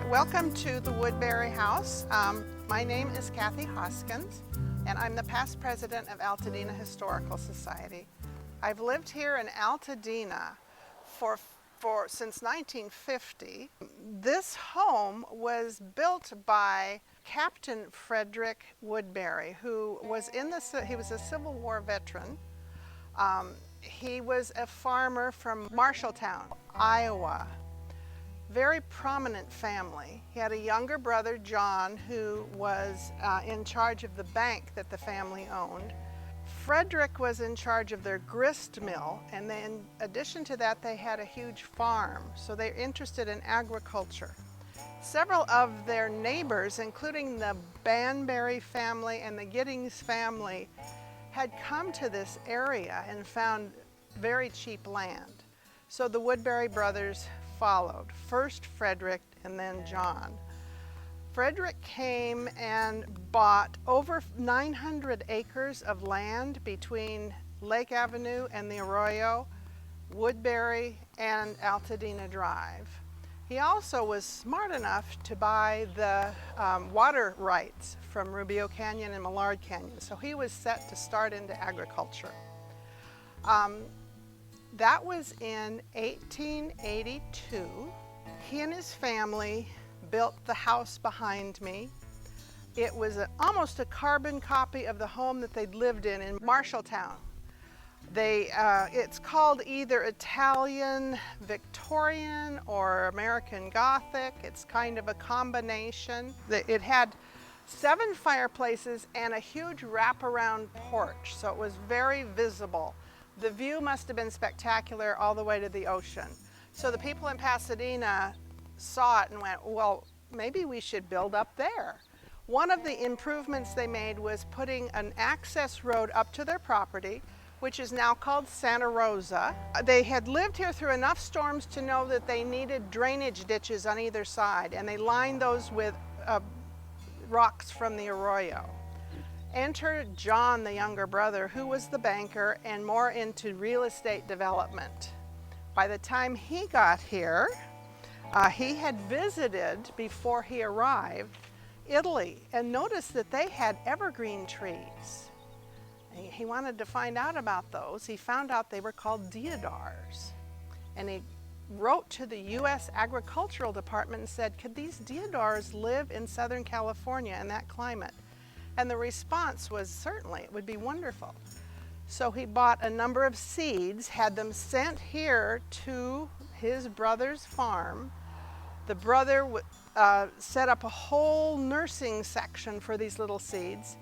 Welcome to the Woodbury House. My name is Kathy Hoskins, and I'm the past president of Altadena Historical Society. I've lived here in Altadena since 1950. This home was built by Captain Frederick Woodbury, who was he was a Civil War veteran. He was a farmer from Marshalltown, Iowa. Very prominent family. He had a younger brother, John, who was in charge of the bank that the family owned. Frederick was in charge of their grist mill, and then in addition to that, they had a huge farm, so they're interested in agriculture. Several of their neighbors, including the Banbury family and the Giddings family, had come to this area and found very cheap land. So the Woodbury brothers followed, first Frederick and then John. Frederick came and bought over 900 acres of land between Lake Avenue and the Arroyo, Woodbury, and Altadena Drive. He also was smart enough to buy the water rights from Rubio Canyon and Millard Canyon, so he was set to start into agriculture. That was in 1882. He and his family built the house behind me. It was almost a carbon copy of the home that they'd lived in Marshalltown. It's called either Italian Victorian or American Gothic. It's kind of a combination. It had 7 fireplaces and a huge wraparound porch, so it was very visible. The view must have been spectacular all the way to the ocean. So the people in Pasadena saw it and went, well, maybe we should build up there. One of the improvements they made was putting an access road up to their property, which is now called Santa Rosa. They had lived here through enough storms to know that they needed drainage ditches on either side, and they lined those with rocks from the Arroyo. Enter John, the younger brother, who was the banker and more into real estate development. By the time he got here, he had visited, before he arrived, Italy, and noticed that they had evergreen trees. He wanted to find out about those. He found out they were called deodars. And he wrote to the U.S. Agricultural Department and said, could these deodars live in Southern California in that climate? And the response was, certainly, it would be wonderful. So he bought a number of seeds, had them sent here to his brother's farm. The brother set up a whole nursing section for these little seeds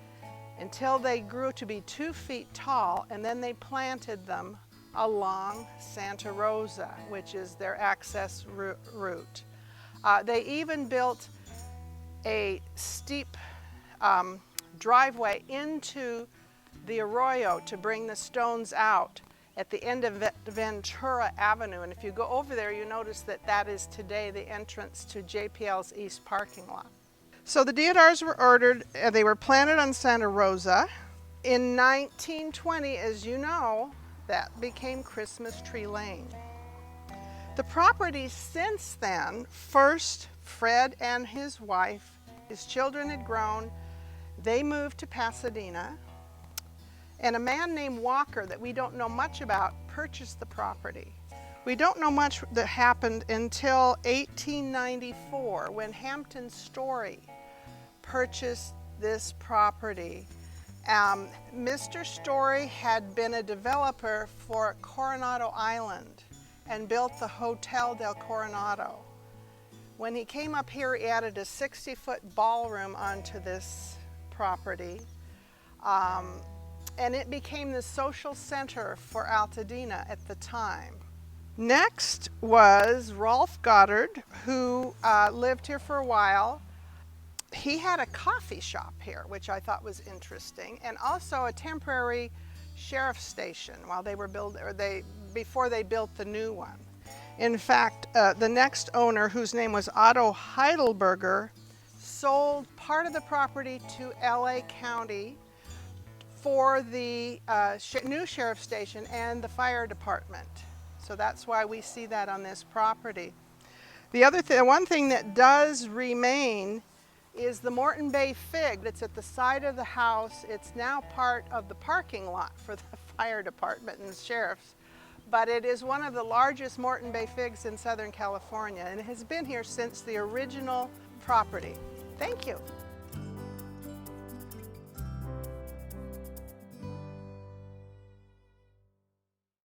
until they grew to be 2 feet tall, and then they planted them along Santa Rosa, which is their access route. They even built a steep driveway into the Arroyo to bring the stones out at the end of Ventura Avenue. And if you go over there, you notice that that is today the entrance to JPL's East parking lot. So the deodars were ordered, they were planted on Santa Rosa. In 1920, as you know, that became Christmas Tree Lane. The property since then, first Fred and his wife, his children had grown, they moved to Pasadena, and a man named Walker that we don't know much about purchased the property. We don't know much that happened until 1894 when Hampton Story purchased this property. Mr. Story had been a developer for Coronado Island and built the Hotel del Coronado. When he came up here, he added a 60-foot ballroom onto this property, and it became the social center for Altadena at the time. Next was Rolf Goddard, who lived here for a while. He had a coffee shop here, which I thought was interesting, and also a temporary sheriff's station while they were before they built the new one. In fact, the next owner, whose name was Otto Heidelberger, sold part of the property to LA County for the new sheriff's station and the fire department. So that's why we see that on this property. One thing that does remain is the Morton Bay fig that's at the side of the house. It's now part of the parking lot for the fire department and the sheriff's, but it is one of the largest Morton Bay figs in Southern California, and it has been here since the original property. Thank you.